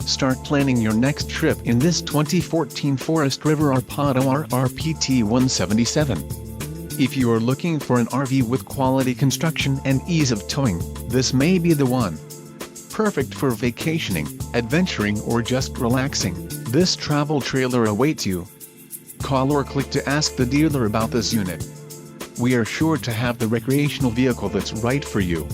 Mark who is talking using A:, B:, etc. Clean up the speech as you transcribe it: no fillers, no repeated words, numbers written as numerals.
A: Start planning your next trip in this 2014 Forest River Arpado RRPT 177. If you are looking for an RV with quality construction and ease of towing, this may be the one. Perfect for vacationing, adventuring or just relaxing, this travel trailer awaits you. Call or click to ask the dealer about this unit. We are sure to have the recreational vehicle that's right for you.